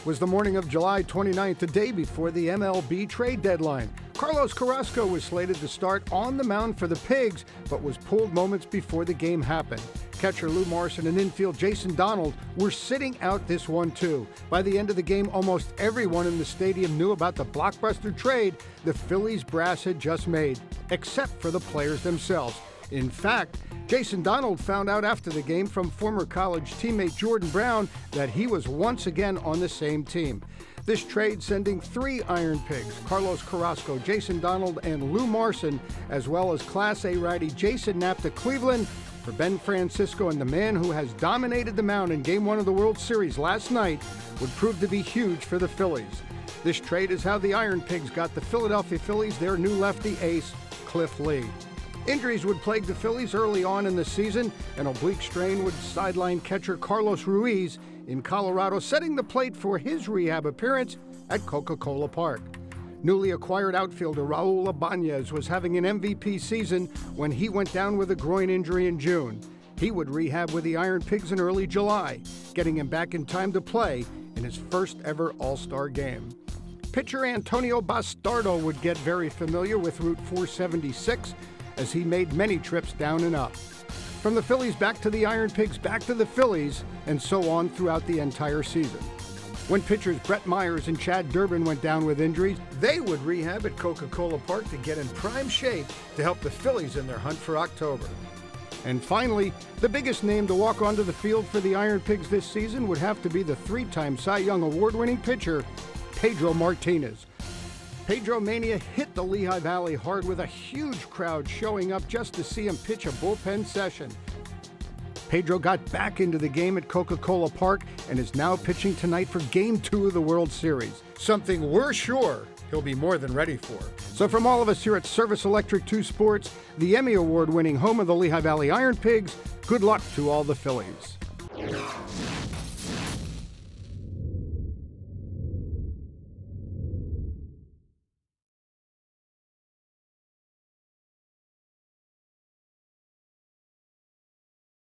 was the morning of July 29th, the day before the MLB trade deadline. Carlos Carrasco was slated to start on the mound for the Pigs, but was pulled moments before the game happened. Catcher Lou Morrison and infield Jason Donald were sitting out this one too. By the end of the game, almost everyone in the stadium knew about the blockbuster trade the Phillies brass had just made, except for the players themselves. In fact, Jason Donald found out after the game from former college teammate Jordan Brown that he was once again on the same team. This trade sending 3 IronPigs, Carlos Carrasco, Jason Donald, and Lou Morrison, as well as Class A righty Jason Knapp to Cleveland for Ben Francisco, and the man who has dominated the mound in Game 1 of the World Series last night would prove to be huge for the Phillies. This trade is how the IronPigs got the Philadelphia Phillies their new lefty ace, Cliff Lee. Injuries would plague the Phillies early on in the season. An oblique strain would sideline catcher Carlos Ruiz in Colorado, setting the plate for his rehab appearance at Coca-Cola Park. Newly acquired outfielder Raul Ibanez was having an MVP season when he went down with a groin injury in June. He would rehab with the IronPigs in early July, getting him back in time to play in his first ever All-Star game. Pitcher Antonio Bastardo would get very familiar with Route 476 as he made many trips down and up. From the Phillies back to the IronPigs, back to the Phillies, and so on throughout the entire season. When pitchers Brett Myers and Chad Durbin went down with injuries, they would rehab at Coca-Cola Park to get in prime shape to help the Phillies in their hunt for October. And finally, the biggest name to walk onto the field for the IronPigs this season would have to be the 3-time Cy Young Award-winning pitcher, Pedro Martinez. Pedro Mania hit the Lehigh Valley hard with a huge crowd showing up just to see him pitch a bullpen session. Pedro got back into the game at Coca-Cola Park and is now pitching tonight for Game 2 of the World Series, something we're sure he'll be more than ready for. So from all of us here at Service Electric 2 Sports, the Emmy Award-winning home of the Lehigh Valley IronPigs, good luck to all the Phillies.